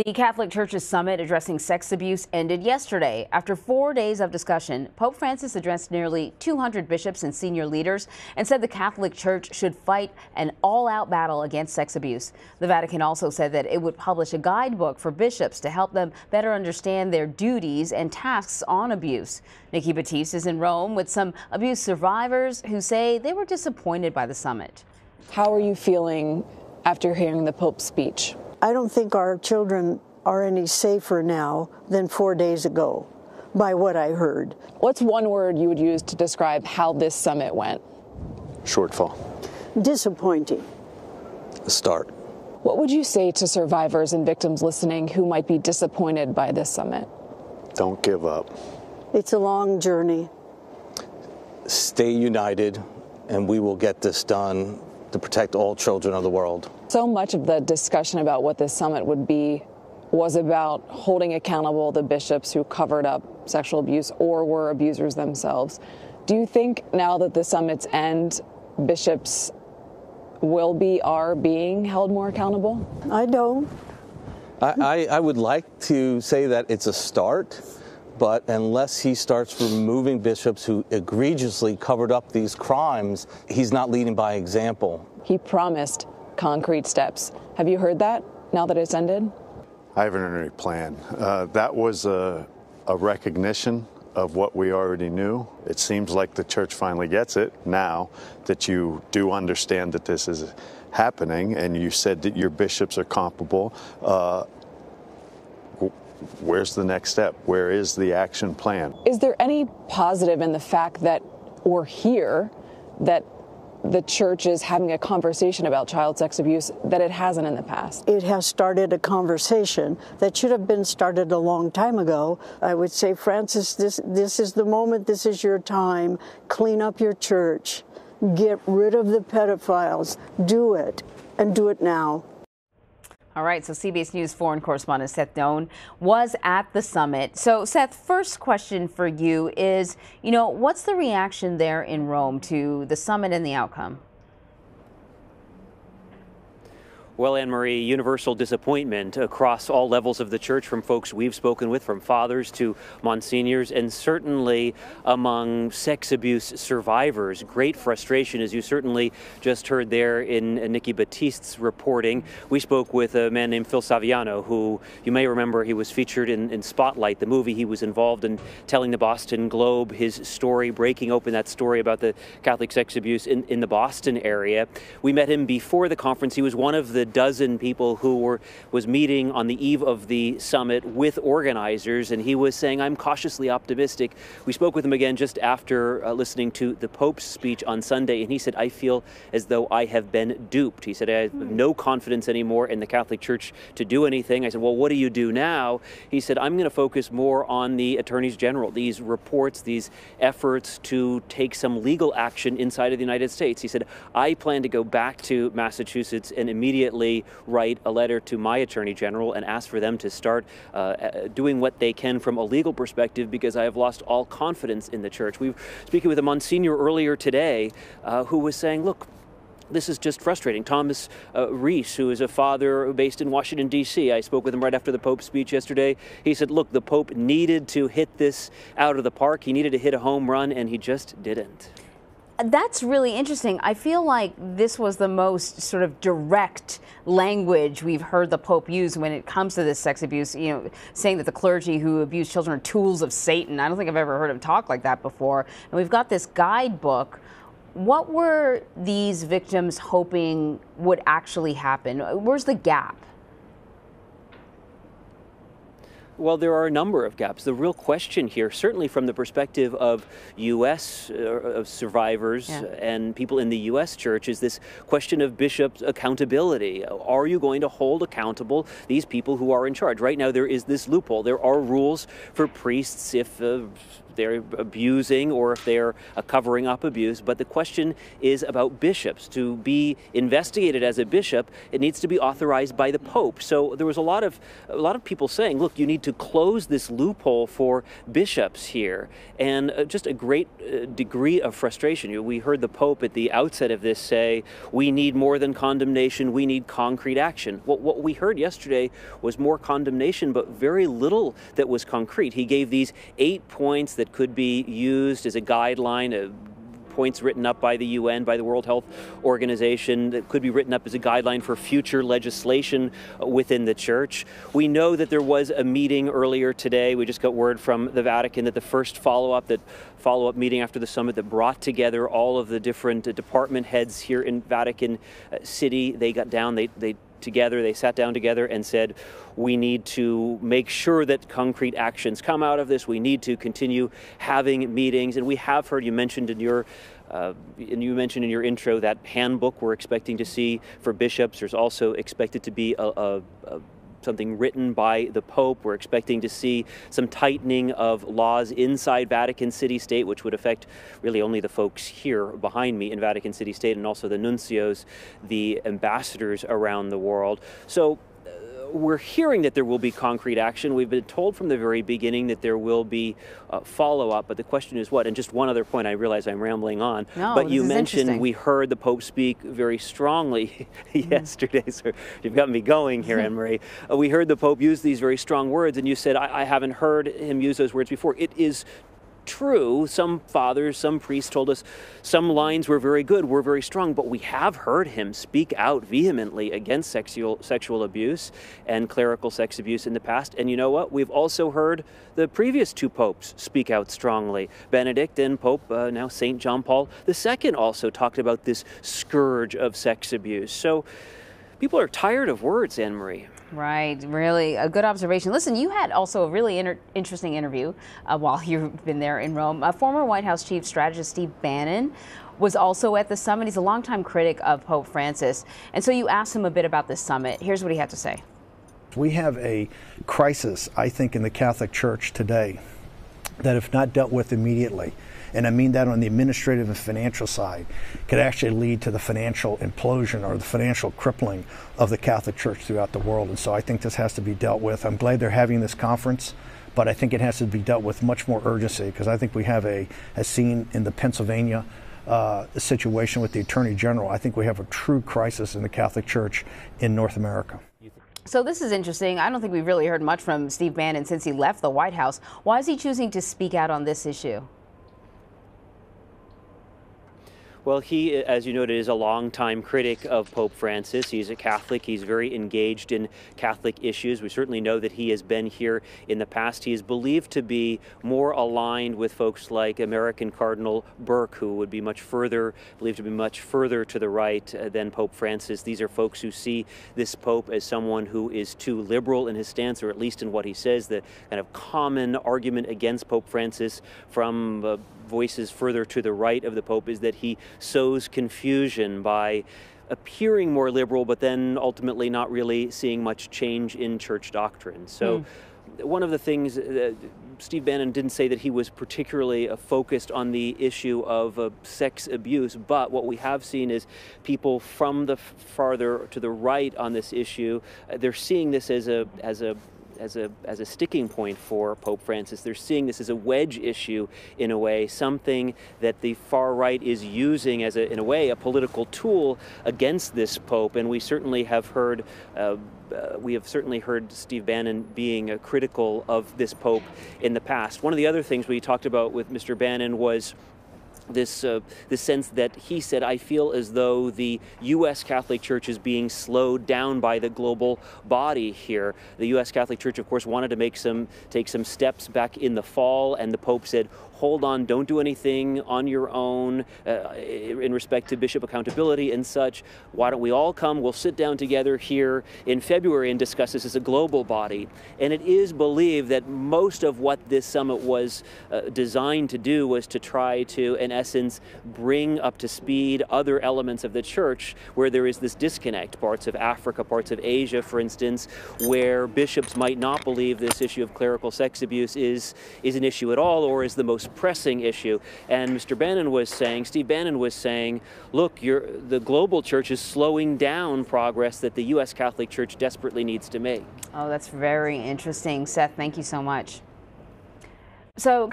The Catholic Church's summit addressing sex abuse ended yesterday. After 4 days of discussion, Pope Francis addressed nearly 200 bishops and senior leaders and said the Catholic Church should fight an all-out battle against sex abuse. The Vatican also said that it would publish a guidebook for bishops to help them better understand their duties and tasks on abuse. Nikki Batiste is in Rome with some abuse survivors who say they were disappointed by the summit. How are you feeling after hearing the Pope's speech? I don't think our children are any safer now than 4 days ago, by what I heard. What's one word you would use to describe how this summit went? Shortfall. Disappointing. A start. What would you say to survivors and victims listening who might be disappointed by this summit? Don't give up. It's a long journey. Stay united, and we will get this done to protect all children of the world. So much of the discussion about what this summit would be was about holding accountable the bishops who covered up sexual abuse or were abusers themselves. Do you think now that the summit's end, bishops are being held more accountable? I don't. I would like to say that it's a start, but unless he starts removing bishops who egregiously covered up these crimes, he's not leading by example. He promised concrete steps. Have you heard that now that it's ended? I haven't heard any plan. That was a recognition of what we already knew. It seems like the church finally gets it now that you do understand that this is happening, and you said that your bishops are comparable. Where's the next step? Where is the action plan? Is there any positive in the fact that we're here, that the church is having a conversation about child sex abuse that it hasn't in the past? It has started a conversation that should have been started a long time ago. I would say, Francis, this is the moment. This is your time. Clean up your church. Get rid of the pedophiles. Do it, and do it now. All right, so CBS News foreign correspondent Seth Doane was at the summit. So, Seth, first question for you is, what's the reaction there in Rome to the summit and the outcome? Well, Anne-Marie, universal disappointment across all levels of the church, from folks we've spoken with, from fathers to monsignors, and certainly among sex abuse survivors. Great frustration, as you certainly just heard there in Nikki Batiste's reporting. We spoke with a man named Phil Saviano, who you may remember he was featured in Spotlight, the movie. He was involved in telling the Boston Globe his story, breaking open that story about the Catholic sex abuse in the Boston area. We met him before the conference. He was one of the dozen people who was meeting on the eve of the summit with organizers, and he was saying, I'm cautiously optimistic. We spoke with him again just after listening to the Pope's speech on Sunday, and he said, I feel as though I have been duped. He said, I have no confidence anymore in the Catholic Church to do anything. I said, well, what do you do now? He said, I'm going to focus more on the attorneys general, these reports, these efforts to take some legal action inside of the United States. He said, I plan to go back to Massachusetts and immediately write a letter to my attorney general and ask for them to start doing what they can from a legal perspective, because I have lost all confidence in the church. We were speaking with a Monsignor earlier today who was saying, look, this is just frustrating. Thomas Reese, who is a father based in Washington, D.C. I spoke with him right after the Pope's speech yesterday. He said, look, the Pope needed to hit this out of the park. He needed to hit a home run, and he just didn't. That's really interesting. I feel like this was the most sort of direct language we've heard the Pope use when it comes to this sex abuse, saying that the clergy who abuse children are tools of Satan. I don't think I've ever heard him talk like that before. And we've got this guidebook. What were these victims hoping would actually happen? Where's the gap? Well, there are a number of gaps. The real question here, certainly from the perspective of U.S. Survivors and people in the U.S. church, is this question of bishops' accountability. Are you going to hold accountable these people who are in charge? Right now, there is this loophole. There are rules for priests if they're abusing or if they're covering up abuse. But the question is about bishops. To be investigated as a bishop, it needs to be authorized by the Pope. So there was a lot of people saying, look, you need to close this loophole for bishops here, and just a great degree of frustration. We heard the Pope at the outset of this say, we need more than condemnation, we need concrete action. Well, what we heard yesterday was more condemnation, but very little that was concrete. He gave these 8 points that could be used as a guideline, points written up by the UN, by the World Health Organization, that could be written up as a guideline for future legislation within the church. We know that there was a meeting earlier today. We just got word from the Vatican that the first follow-up meeting after the summit that brought together all of the different department heads here in Vatican City, they got down, they sat down together and said, we need to make sure that concrete actions come out of this. We need to continue having meetings. And we have heard, you mentioned in your intro, that handbook we're expecting to see for bishops. There's also expected to be something written by the Pope. We're expecting to see some tightening of laws inside Vatican City State, which would affect really only the folks here behind me in Vatican City State, and also the nuncios, the ambassadors around the world. So we're hearing that there will be concrete action. We've been told from the very beginning that there will be follow-up, but the question is what? And just one other point, I realize I'm rambling on, but you mentioned we heard the Pope speak very strongly yesterday, so you've got me going here, Anne-Marie. We heard the Pope use these very strong words, and you said, I haven't heard him use those words before. It is true. Some fathers, some priests told us some lines were very good, were very strong, but we have heard him speak out vehemently against sexual abuse and clerical sex abuse in the past. And you know what? We've also heard the previous two popes speak out strongly. Benedict and Pope, now St. John Paul II, also talked about this scourge of sex abuse. So people are tired of words, Anne-Marie. Right, really a good observation. Listen, you had also a really interesting interview while you've been there in Rome. Former White House Chief Strategist Steve Bannon was also at the summit. He's a longtime critic of Pope Francis. And so you asked him a bit about this summit. Here's what he had to say. We have a crisis, I think, in the Catholic Church today that, if not dealt with immediately, and I mean that on the administrative and financial side, could actually lead to the financial implosion or the financial crippling of the Catholic Church throughout the world. And so I think this has to be dealt with. I'm glad they're having this conference, but I think it has to be dealt with much more urgency, because I think we have as seen in the Pennsylvania situation with the Attorney General, I think we have a true crisis in the Catholic Church in North America. So this is interesting. I don't think we've really heard much from Steve Bannon since he left the White House. Why is he choosing to speak out on this issue? Well, he, as you noted, is a longtime critic of Pope Francis. He's a Catholic. He's very engaged in Catholic issues. We certainly know that he has been here in the past. He is believed to be more aligned with folks like American Cardinal Burke, who would be believed to be much further to the right than Pope Francis. These are folks who see this Pope as someone who is too liberal in his stance, or at least in what he says. The kind of common argument against Pope Francis from voices further to the right of the Pope is that he sows confusion by appearing more liberal, but then ultimately not really seeing much change in church doctrine. So one of the things, Steve Bannon didn't say that he was particularly focused on the issue of sex abuse, but what we have seen is people from the farther to the right on this issue, they're seeing this as a sticking point for Pope Francis. They're seeing this as a wedge issue in a way, something that the far right is using as in a way, a political tool against this Pope. And we certainly have heard Steve Bannon being critical of this Pope in the past. One of the other things we talked about with Mr. Bannon was this sense that he said, I feel as though the U.S. Catholic Church is being slowed down by the global body here. The U.S. Catholic Church, of course, wanted to take some steps back in the fall, and the Pope said, hold on, don't do anything on your own in respect to bishop accountability and such. Why don't we all come? We'll sit down together here in February and discuss this as a global body. And it is believed that most of what this summit was designed to do was to try to, and essence, bring up to speed other elements of the church where there is this disconnect, parts of Africa, parts of Asia, for instance, where bishops might not believe this issue of clerical sex abuse is an issue at all, or is the most pressing issue. And Steve Bannon was saying, look, the global church is slowing down progress that the U.S. Catholic Church desperately needs to make. Oh, that's very interesting. Seth, thank you so much. So